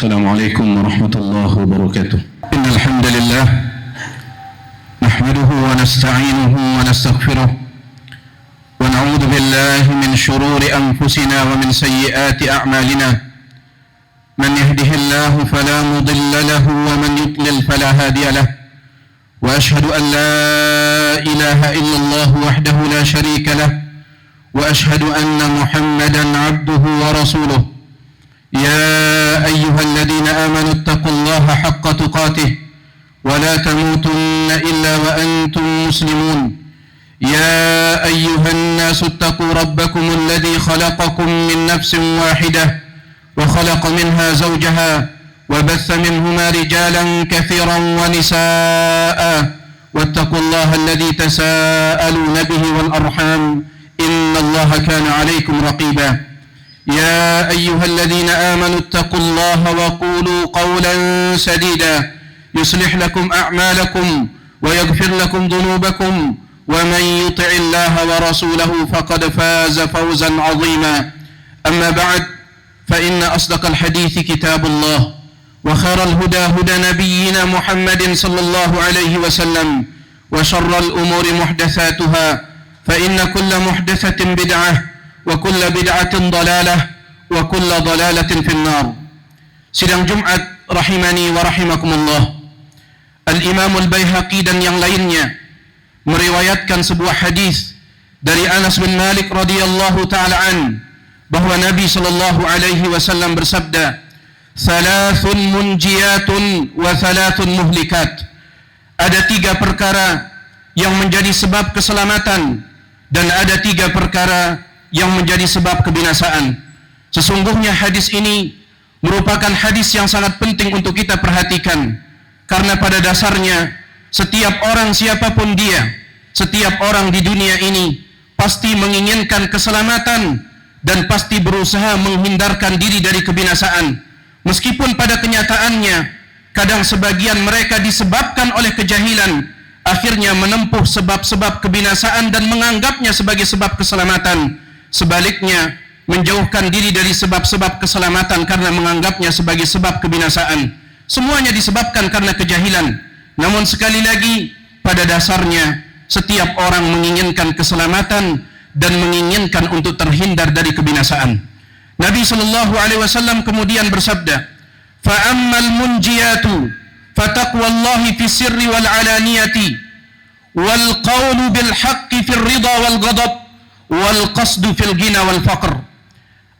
السلام عليكم ورحمة الله وبركاته. إن الحمد لله نحمده ونستعينه ونستغفره ونعوذ بالله من شرور أنفسنا ومن سيئات أعمالنا. من يهده الله فلا مضل له ومن يضلل فلا هادي له. وأشهد أن لا إله إلا الله وحده لا شريك له وأشهد أن محمدا عبده ورسوله. يا أيها الذين آمنوا اتقوا الله حق تقاته ولا تموتن إلا وأنتم مسلمون. يا أيها الناس اتقوا ربكم الذي خلقكم من نفس واحدة وخلق منها زوجها وبث منهما رجالا كثيرا ونساء واتقوا الله الذي تساءلون به والأرحام إن الله كان عليكم رقيبا. يا أيها الذين آمنوا اتقوا الله وقولوا قولا سديدا يصلح لكم أعمالكم ويغفر لكم ذنوبكم ومن يطع الله ورسوله فقد فاز فوزا عظيما. أما بعد فإن أصدق الحديث كتاب الله وخير الهدى هدى نبينا محمد صلى الله عليه وسلم وشر الأمور محدثاتها فإن كل محدثة بدعة وكل بدعة ضلالة وكل ضلالة في النار. Sidang Jumat rahimani wa rahimakumullah. Al-Imam Al-Baihaqi dan yang lainnya meriwayatkan sebuah hadis dari Anas bin Malik radhiyallahu taala an bahwa Nabi sallallahu alaihi wasallam bersabda, "Thalathun munjiyatun wa thalathun muhlikat." Ada 3 perkara yang menjadi sebab keselamatan dan ada 3 perkara yang menjadi sebab kebinasaan. Sesungguhnya hadis ini merupakan hadis yang sangat penting untuk kita perhatikan, karena pada dasarnya setiap orang siapapun dia, setiap orang di dunia ini pasti menginginkan keselamatan dan pasti berusaha menghindarkan diri dari kebinasaan. Meskipun pada kenyataannya kadang sebagian mereka disebabkan oleh kejahilan akhirnya menempuh sebab-sebab kebinasaan dan menganggapnya sebagai sebab keselamatan. Sebaliknya, menjauhkan diri dari sebab-sebab keselamatan karena menganggapnya sebagai sebab kebinasaan. Semuanya disebabkan karena kejahilan. Namun sekali lagi, pada dasarnya setiap orang menginginkan keselamatan dan menginginkan untuk terhindar dari kebinasaan. Nabi sallallahu alaihi wasallam kemudian bersabda, "Fa ammal munjiyatu fataqwallahi fi sirri wal alaniyati wal qawlu bil haqqi fir ridha wal ghadab wal qasdu fil ghina wal faqr."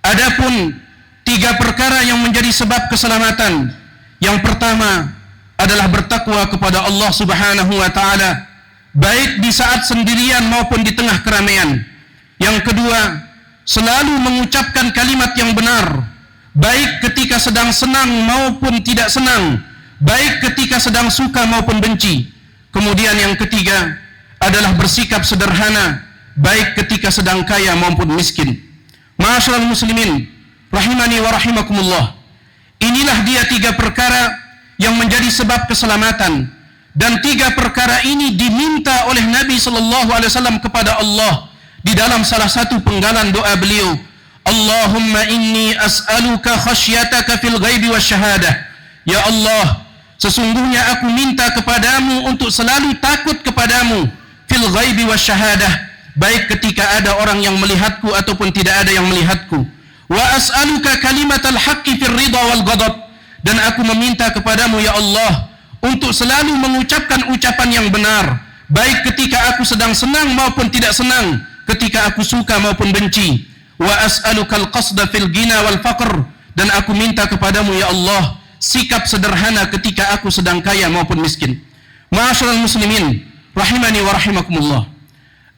Adapun 3 perkara yang menjadi sebab keselamatan. Yang pertama adalah bertakwa kepada Allah Subhanahu wa taala, baik di saat sendirian maupun di tengah keramaian. Yang kedua, selalu mengucapkan kalimat yang benar, baik ketika sedang senang maupun tidak senang, baik ketika sedang suka maupun benci. Kemudian yang ketiga adalah bersikap sederhana, baik ketika sedang kaya maupun miskin. Ma'asyiral muslimin rahimani wa rahimakumullah. Inilah dia 3 perkara yang menjadi sebab keselamatan, dan 3 perkara ini diminta oleh Nabi sallallahu alaihi wasallam kepada Allah di dalam salah satu penggalan doa beliau, "Allahumma inni as'aluka khasyataka fil ghaibi wasyahadah." Ya Allah, sesungguhnya aku minta kepadamu untuk selalu takut kepadamu fil ghaibi wasyahadah, baik ketika ada orang yang melihatku ataupun tidak ada yang melihatku. Wa as'aluka kalimatal haqqi fir ridha wal ghadab, dan aku meminta kepadamu ya Allah untuk selalu mengucapkan ucapan yang benar, baik ketika aku sedang senang maupun tidak senang, ketika aku suka maupun benci. Wa as'alukal qasda fil ghina wal faqr, dan aku minta kepadamu ya Allah sikap sederhana ketika aku sedang kaya maupun miskin. Ma'asyiral muslimin rahimani wa rahimakumullah.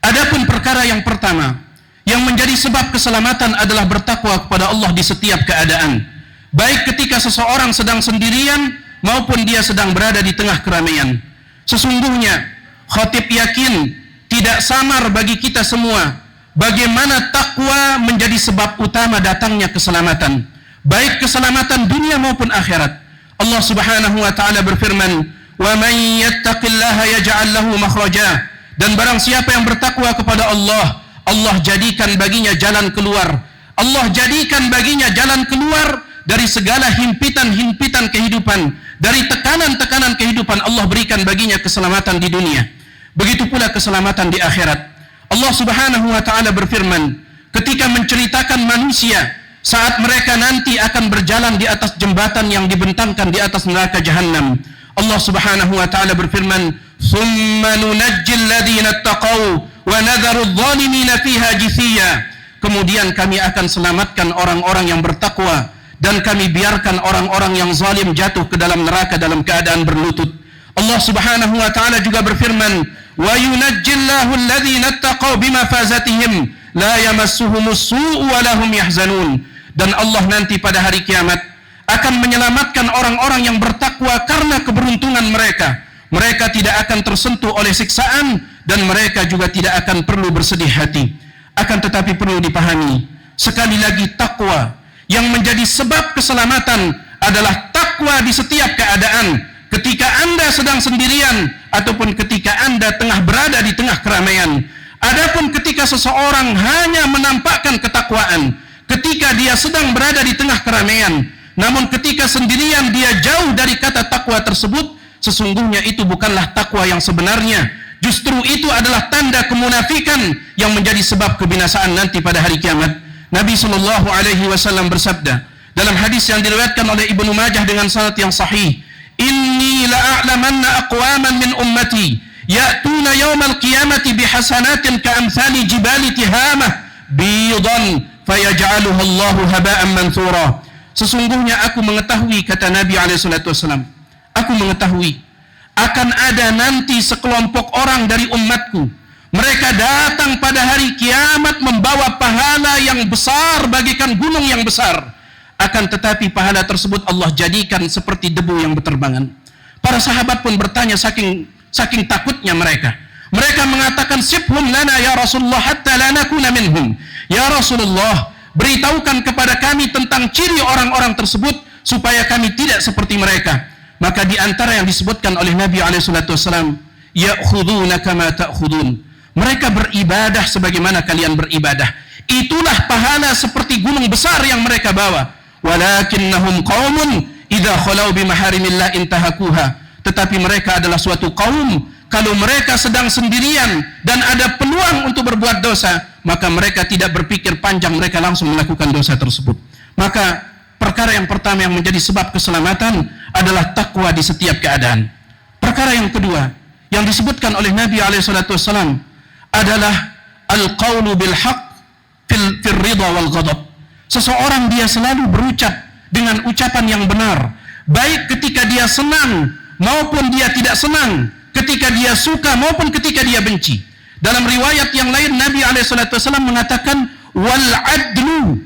Adapun perkara yang pertama yang menjadi sebab keselamatan adalah bertakwa kepada Allah di setiap keadaan, baik ketika seseorang sedang sendirian maupun dia sedang berada di tengah keramaian. Sesungguhnya khatib yakin tidak samar bagi kita semua bagaimana takwa menjadi sebab utama datangnya keselamatan, baik keselamatan dunia maupun akhirat. Allah Subhanahu wa taala berfirman, "Wa man yattaqillaha yaj'al lahu makhraja." Dan barang siapa yang bertakwa kepada Allah, Allah jadikan baginya jalan keluar. Allah jadikan baginya jalan keluar dari segala himpitan-himpitan kehidupan, dari tekanan-tekanan kehidupan. Allah berikan baginya keselamatan di dunia. Begitu pula keselamatan di akhirat. Allah Subhanahu wa taala berfirman ketika menceritakan manusia saat mereka nanti akan berjalan di atas jembatan yang dibentangkan di atas neraka jahanam. Allah Subhanahu wa taala berfirman, "Tsumma nunajjil ladzina taqaw wa nadharu adh-dhalimina fiha jithiya." Kemudian kami akan selamatkan orang-orang yang bertakwa dan kami biarkan orang-orang yang zalim jatuh ke dalam neraka dalam keadaan berlutut. Allah Subhanahu wa taala juga berfirman, "Wa yunajjillahu alladhina taqaw bimafazatihim la yamassuhumus su'u wa lahum yahzanun." Dan Allah nanti pada hari kiamat akan menyelamatkan orang-orang yang bertakwa karena keberuntungan mereka. Mereka tidak akan tersentuh oleh siksaan dan mereka juga tidak akan perlu bersedih hati. Akan tetapi perlu dipahami, sekali lagi takwa yang menjadi sebab keselamatan adalah takwa di setiap keadaan. Ketika Anda sedang sendirian ataupun ketika Anda tengah berada di tengah keramaian. Adapun ketika seseorang hanya menampakkan ketakwaan ketika dia sedang berada di tengah keramaian, namun ketika sendirian dia jauh dari kata takwa tersebut, sesungguhnya itu bukanlah takwa yang sebenarnya. Justru itu adalah tanda kemunafikan yang menjadi sebab kebinasaan nanti pada hari kiamat. Nabi sallallahu alaihi wasallam bersabda dalam hadis yang diriwayatkan oleh Ibnu Majah dengan sanad yang sahih, "Inni la'alamanna aqwaman min ummati ya'tuna yawmal qiyamati bihasanatin ka'amthali jibali tihamah bidan fayaj'aluha Allahu haba'an manthura." Sesungguhnya aku mengetahui, kata Nabi alaihi salatu wasallam, aku mengetahui akan ada nanti sekelompok orang dari umatku. Mereka datang pada hari kiamat membawa pahala yang besar bagaikan gunung yang besar. Akan tetapi pahala tersebut Allah jadikan seperti debu yang berterbangan. Para sahabat pun bertanya saking takutnya mereka. Mereka mengatakan, "Sifhum lana ya Rasulullah hatta la nakuna minhum." Ya Rasulullah, beritahukan kepada kami tentang ciri orang-orang tersebut supaya kami tidak seperti mereka. Maka di antara yang disebutkan oleh Nabi SAW, "Ya'khuduna kama ta'khudun." Mereka beribadah sebagaimana kalian beribadah. Itulah pahala seperti gunung besar yang mereka bawa. "Walakinnahum qaumun idza khalau bimaharimillah intahakuha." Tetapi mereka adalah suatu kaum, kalau mereka sedang sendirian dan ada peluang untuk berbuat dosa, maka mereka tidak berpikir panjang, mereka langsung melakukan dosa tersebut. Maka perkara yang pertama yang menjadi sebab keselamatan adalah takwa di setiap keadaan. Perkara yang kedua yang disebutkan oleh Nabi SAW adalah al-qawlu bil haq fil ridha wal ghadab. Seseorang dia selalu berucap dengan ucapan yang benar, baik ketika dia senang maupun dia tidak senang, ketika dia suka maupun ketika dia benci. Dalam riwayat yang lain Nabi SAW mengatakan wal adlu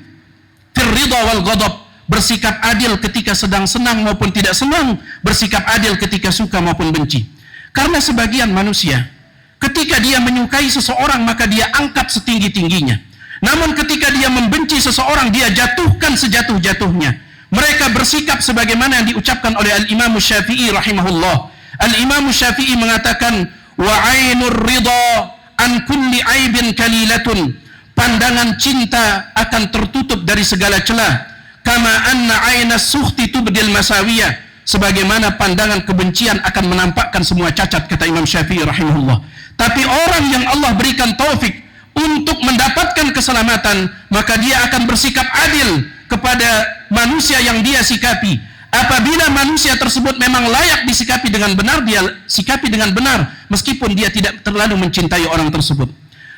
fil ridha wal ghadab. Bersikap adil ketika sedang senang maupun tidak senang, bersikap adil ketika suka maupun benci. Karena sebagian manusia ketika dia menyukai seseorang maka dia angkat setinggi-tingginya. Namun ketika dia membenci seseorang dia jatuhkan sejatuh-jatuhnya. Mereka bersikap sebagaimana yang diucapkan oleh Al-Imam Syafi'i rahimahullah. Al-Imam Syafi'i mengatakan, "Wa 'ainur ridha an kulli 'aibin kalilatun." Pandangan cinta akan tertutup dari segala celah. Kama anna 'ainas sukhti tubdil masawiyah. Sebagaimana pandangan kebencian akan menampakkan semua cacat, kata Imam Syafi'i rahimahullah. Tapi orang yang Allah berikan taufik untuk mendapatkan keselamatan, maka dia akan bersikap adil kepada manusia yang dia sikapi. Apabila manusia tersebut memang layak disikapi dengan benar, dia sikapi dengan benar, meskipun dia tidak terlalu mencintai orang tersebut.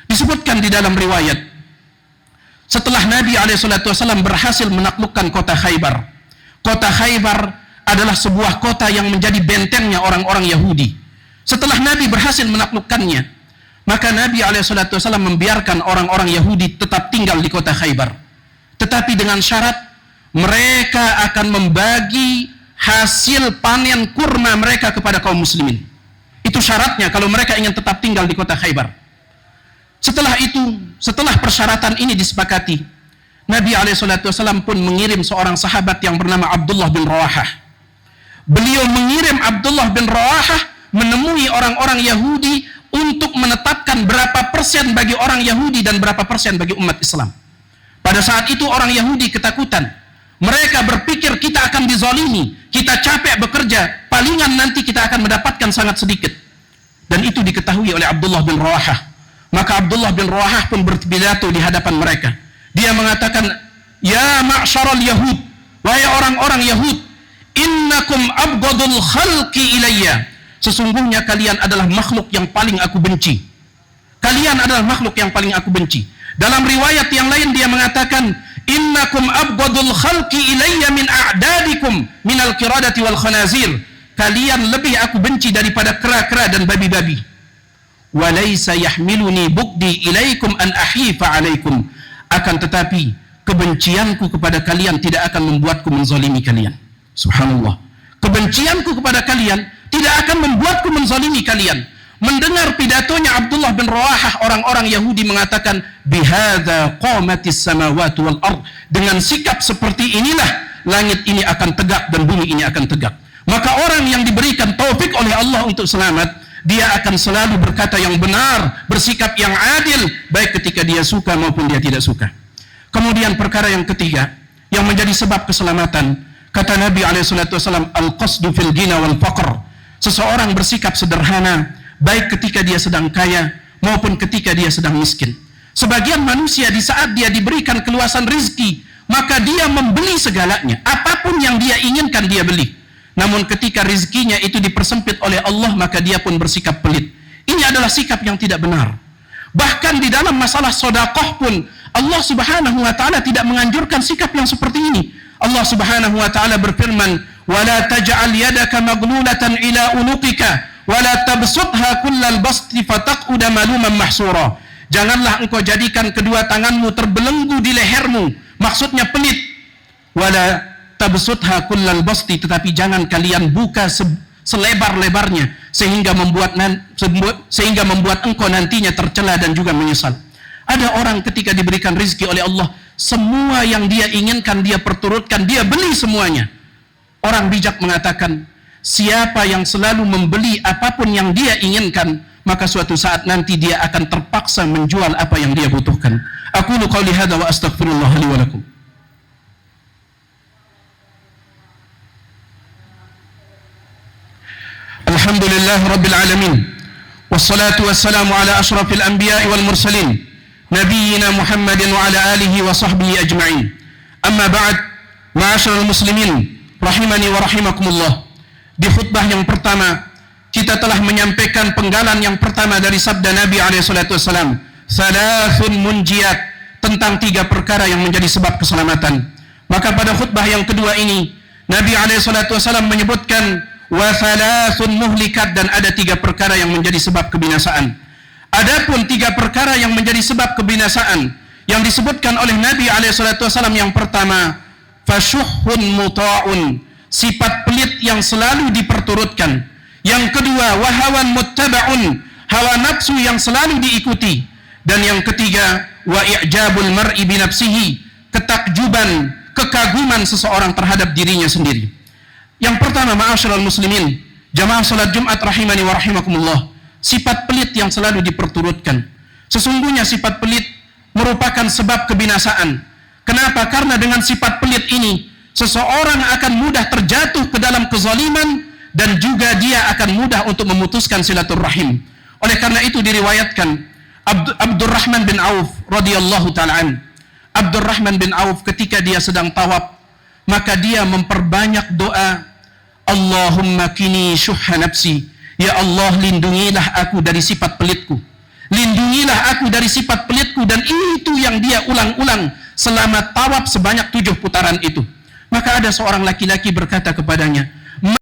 Disebutkan di dalam riwayat, setelah Nabi SAW berhasil menaklukkan kota Khaybar. Kota Khaybar adalah sebuah kota yang menjadi bentengnya orang-orang Yahudi. Setelah Nabi berhasil menaklukkannya, maka Nabi SAW membiarkan orang-orang Yahudi tetap tinggal di kota Khaybar. Tetapi dengan syarat, mereka akan membagi hasil panen kurma mereka kepada kaum muslimin. Itu syaratnya kalau mereka ingin tetap tinggal di kota Khaybar. Setelah itu, setelah persyaratan ini disepakati, Nabi SAW pun mengirim seorang sahabat yang bernama Abdullah bin Rawahah. Beliau mengirim Abdullah bin Rawahah menemui orang-orang Yahudi untuk menetapkan berapa persen bagi orang Yahudi dan berapa persen bagi umat Islam. Pada saat itu orang Yahudi ketakutan. Mereka berpikir kita akan dizalimi, kita capek bekerja, palingan nanti kita akan mendapatkan sangat sedikit. Dan itu diketahui oleh Abdullah bin Rawahah. Maka Abdullah bin Rawahah pun berpidato di hadapan mereka. Dia mengatakan, "Ya ma'syaral Yahud, wahai orang-orang Yahud, innakum abghadul khalqi ilayya." Sesungguhnya kalian adalah makhluk yang paling aku benci. Kalian adalah makhluk yang paling aku benci. Dalam riwayat yang lain dia mengatakan, innakum abghadul khalqi ilayya min a'dadikum minal qiradati wal khanazir. Kalian lebih aku benci daripada kera-kera dan babi-babi. Walaysa yahmiluni bugdi ilaikum an ahifa alaikum. Akan tetapi kebencianku kepada kalian tidak akan membuatku menzalimi kalian. Subhanallah. Kebencianku kepada kalian tidak akan membuatku menzalimi kalian. Mendengar pidatonya Abdullah bin Rawahah, orang-orang Yahudi mengatakan, bihadza qamatis samawati wal ard. Dengan sikap seperti inilah langit ini akan tegak dan bumi ini akan tegak. Maka orang yang diberikan taufik oleh Allah untuk selamat, dia akan selalu berkata yang benar, bersikap yang adil, baik ketika dia suka maupun dia tidak suka. Kemudian perkara yang ketiga, yang menjadi sebab keselamatan, kata Nabi SAW, al-qasdu fil ghina wal faqr. Seseorang bersikap sederhana, baik ketika dia sedang kaya maupun ketika dia sedang miskin. Sebagian manusia di saat dia diberikan keluasan rezeki, maka dia membeli segalanya. Apapun yang dia inginkan dia beli. Namun ketika rezekinya itu dipersempit oleh Allah, maka dia pun bersikap pelit. Ini adalah sikap yang tidak benar. Bahkan di dalam masalah sedekah pun Allah Subhanahu wa taala tidak menganjurkan sikap yang seperti ini. Allah Subhanahu wa taala berfirman, "Wala taj'al yadaka maghlulatan ila unuqika wala tabsutha kullal basti fataqud maluman mahsura." Janganlah engkau jadikan kedua tanganmu terbelenggu di lehermu, maksudnya pelit. Wala tabsutha kullal basti, tetapi jangan kalian buka selebar-lebarnya sehingga membuat engkau nantinya tercela dan juga menyesal. Ada orang ketika diberikan rezeki oleh Allah, semua yang dia inginkan dia perturutkan, dia beli semuanya. Orang bijak mengatakan, siapa yang selalu membeli apapun yang dia inginkan, maka suatu saat nanti dia akan terpaksa menjual apa yang dia butuhkan. Aqulu qauli hadza wa astaghfirullah li wa lakum. Alhamdulillah rabbil alamin. Wassalatu wassalamu ala asyrafil anbiya'i wal mursalin, nabiyyina Muhammadin wa ala alihi wa sahbihi ajma'in. Amma ba'd, ma'asyiral muslimin rahimani wa rahimakumullah. Di khutbah yang pertama kita telah menyampaikan penggalan yang pertama dari sabda Nabi SAW, salasun munjiyat, tentang 3 perkara yang menjadi sebab keselamatan. Maka pada khutbah yang kedua ini Nabi SAW menyebutkan wa salasun muhlikat, dan ada 3 perkara yang menjadi sebab kebinasaan. Adapun 3 perkara yang menjadi sebab kebinasaan yang disebutkan oleh Nabi SAW, yang pertama, fasyuhun muta'un, sifat pelit yang selalu diperturutkan. Yang kedua, wahawan muttaba'un, hawa nafsu yang selalu diikuti. Dan yang ketiga, wa i'jabul mar'i binafsihi, ketakjuban, kekaguman seseorang terhadap dirinya sendiri. Yang pertama, ma'asyiral muslimin, jamaah salat Jumat rahimani wa rahimakumullah, sifat pelit yang selalu diperturutkan. Sesungguhnya sifat pelit merupakan sebab kebinasaan. Kenapa? Karena dengan sifat pelit ini seseorang akan mudah terjatuh ke dalam kezaliman, dan juga dia akan mudah untuk memutuskan silaturahim. Oleh karena itu diriwayatkan Abdurrahman bin Auf radhiyallahu ta'ala an. Abdurrahman bin Auf ketika dia sedang tawaf, maka dia memperbanyak doa, Allahumma kini syuhha nafsi, ya Allah lindungilah aku dari sifat pelitku. Lindungilah aku dari sifat pelitku. Dan itu yang dia ulang-ulang selama tawaf sebanyak 7 putaran itu. Maka ada seorang laki-laki berkata kepadanya, ma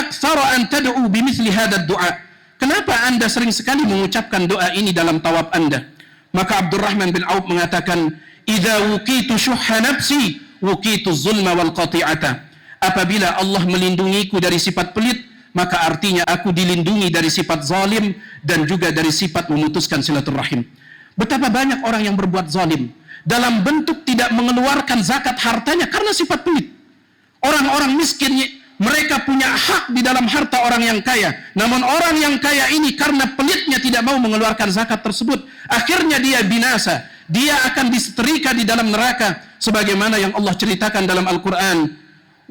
aktsara an tad'u bimithli hadzal du'a. Kenapa Anda sering sekali mengucapkan doa ini dalam tawaf Anda? Maka Abdurrahman bin Auf mengatakan, idza wuqitu syuhha nafsi wuqitu zulma wal qati'ata. Apabila Allah melindungiku dari sifat pelit, maka artinya aku dilindungi dari sifat zalim dan juga dari sifat memutuskan silaturahim. Betapa banyak orang yang berbuat zalim dalam bentuk tidak mengeluarkan zakat hartanya karena sifat pelit. Orang-orang miskin, mereka punya hak di dalam harta orang yang kaya. Namun orang yang kaya ini karena pelitnya tidak mau mengeluarkan zakat tersebut, akhirnya dia binasa. dia akan disetrika di dalam neraka sebagaimana yang Allah ceritakan dalam Al-Qur'an,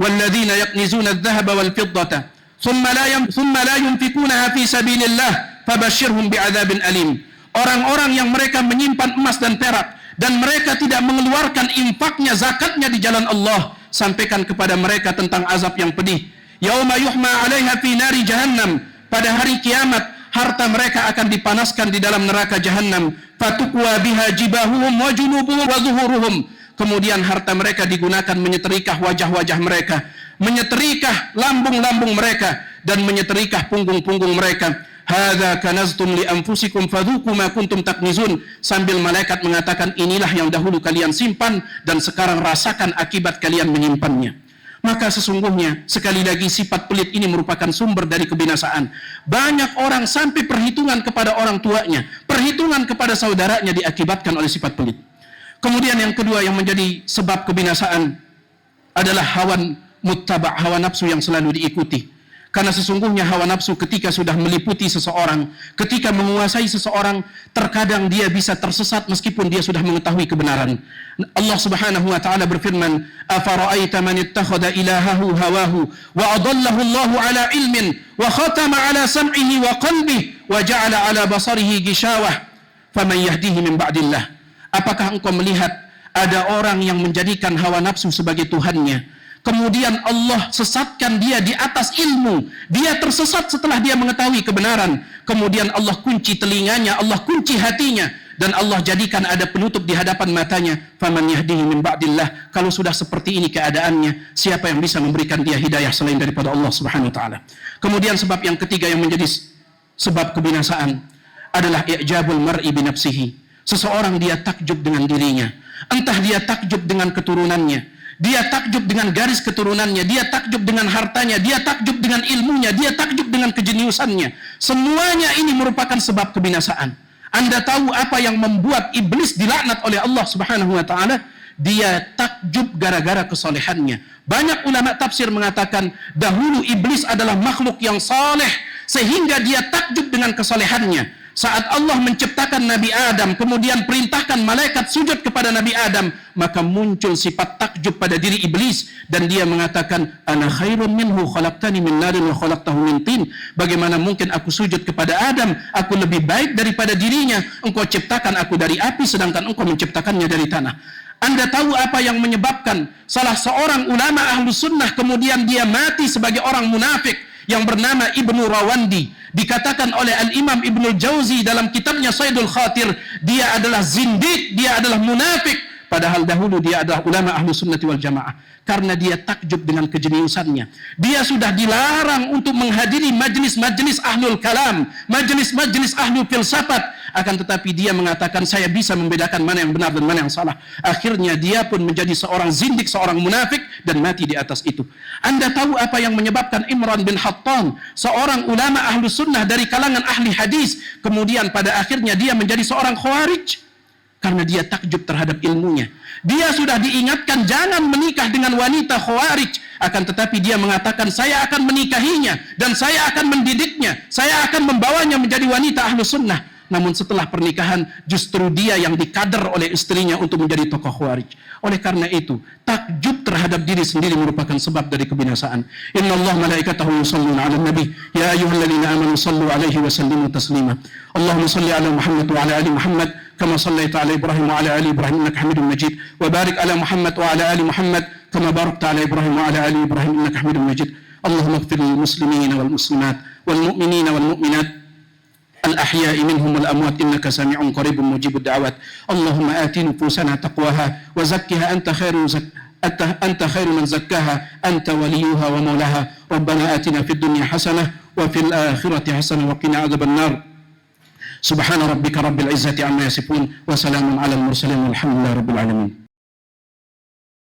walladzina yaknizuna adh-dhahaba wal fiddata thumma la yunfikunaha fi sabilillah fabashshirhum bi'adzabin alim. Orang-orang yang mereka menyimpan emas dan perak dan mereka tidak mengeluarkan infaknya, zakatnya di jalan Allah, sampaikan kepada mereka tentang azab yang pedih. Yauma yuhma 'alaiha fi nari jahannam, pada hari kiamat harta mereka akan dipanaskan di dalam neraka jahannam. Fatukwa biha jibahuhum wa junubuhum wa zuhuruhum. Kemudian harta mereka digunakan menyetrikah wajah-wajah mereka, menyetrikah lambung-lambung mereka, dan menyetrikah punggung-punggung mereka. Hadza kanaztum li anfusikum fadhuku ma kuntum taknizun. Sambil malaikat mengatakan, inilah yang dahulu kalian simpan dan sekarang rasakan akibat kalian menyimpannya. Maka sesungguhnya, sekali lagi, sifat pelit ini merupakan sumber dari kebinasaan. Banyak orang sampai perhitungan kepada orang tuanya, perhitungan kepada saudaranya diakibatkan oleh sifat pelit. Kemudian yang kedua yang menjadi sebab kebinasaan adalah hawa muttaba', hawa nafsu yang selalu diikuti. Karena sesungguhnya hawa nafsu ketika sudah meliputi seseorang, ketika menguasai seseorang, terkadang dia bisa tersesat meskipun dia sudah mengetahui kebenaran. Allah Subhanahu wa taala berfirman, "Afara'aita man ittakhadha ilahahu hawahu wa adallahu Allahu ala ilmin wa khatama ala sam'ihi wa qalbihi wa ja'ala ala basarihi gishawah faman yahdihi min ba'dillah." Apakah engkau melihat ada orang yang menjadikan hawa nafsu sebagai tuhannya? Kemudian Allah sesatkan dia di atas ilmu. Dia tersesat setelah dia mengetahui kebenaran. Kemudian Allah kunci telinganya, Allah kunci hatinya, dan Allah jadikan ada penutup di hadapan matanya. Faman yahdihi min ba'dillah. Kalau sudah seperti ini keadaannya, siapa yang bisa memberikan dia hidayah selain daripada Allah Subhanahu wa taala? Kemudian sebab yang ketiga yang menjadi sebab kebinasaan adalah i'jabul mar'i bi nafsihi. Seseorang dia takjub dengan dirinya. Entah dia takjub dengan keturunannya, dia takjub dengan garis keturunannya, dia takjub dengan hartanya, dia takjub dengan ilmunya, dia takjub dengan kejeniusannya. Semuanya ini merupakan sebab kebinasaan. Anda tahu apa yang membuat iblis dilaknat oleh Allah Subhanahu wa taala? Dia takjub gara-gara kesolehannya. Banyak ulama tafsir mengatakan dahulu iblis adalah makhluk yang saleh sehingga dia takjub dengan kesolehannya. Saat Allah menciptakan Nabi Adam, kemudian perintahkan malaikat sujud kepada Nabi Adam, maka muncul sifat takjub pada diri iblis, dan dia mengatakan, ana khairun minhu khalaqtani min narin wa khalaqtahu min tin. Bagaimana mungkin aku sujud kepada Adam? Aku lebih baik daripada dirinya. Engkau ciptakan aku dari api, sedangkan engkau menciptakannya dari tanah. Anda tahu apa yang menyebabkan salah seorang ulama ahlu sunnah kemudian dia mati sebagai orang munafik yang bernama Ibnu Rawandi? Dikatakan oleh Al-Imam Ibnu Jauzi dalam kitabnya Saidul Khatir, dia adalah zindiq, dia adalah munafik, padahal dahulu dia adalah ulama ahlu sunnati wal jamaah. Karena dia takjub dengan kejeniusannya. Dia sudah dilarang untuk menghadiri majlis-majlis ahlul kalam, majlis-majlis ahlu filsafat. Akan tetapi dia mengatakan, saya bisa membedakan mana yang benar dan mana yang salah. Akhirnya dia pun menjadi seorang zindik, seorang munafik, dan mati di atas itu. Anda tahu apa yang menyebabkan Imran bin Hattan, seorang ulama ahlu sunnah dari kalangan ahli hadis, kemudian pada akhirnya dia menjadi seorang khawarij? Karena dia takjub terhadap ilmunya. Dia sudah diingatkan jangan menikah dengan wanita khawarij, akan tetapi dia mengatakan saya akan menikahinya dan saya akan mendidiknya, saya akan membawanya menjadi wanita ahlu sunnah. Namun setelah pernikahan justru dia yang dikader oleh istrinya untuk menjadi tokoh khawarij. Oleh karena itu, takjub terhadap diri sendiri merupakan sebab dari kebinasaan. Innallaha malaikatahu yusholluna 'alan nabi ya ayyuhalladzina amanu shallu 'alaihi wa sallimu taslima. Allahumma shalli 'ala Muhammad wa 'ala ali Muhammad kama shallaita 'ala Ibrahim wa 'ala ali Ibrahim innaka Hamidum Majid. Wa barik 'ala Muhammad wa 'ala ali Muhammad kama barakta 'ala Ibrahim wa 'ala ali Ibrahim innaka Hamidum Majid. Allahumma ighfir lil muslimina wal muslimat wal mu'minina wal mu'minat الأحياء منهم والأموات إنك سميع قريب مجيب الدعوات. اللهم آت نفوسنا تقواها وزكها أنت خير من زكاها أنت وليها ومولاها. ربنا آتنا في الدنيا حسنة وفي الآخرة حسنة وقنا عذاب النار. سبحان ربك رب العزة عما يصفون وسلام على المرسلين والحمد لله رب العالمين.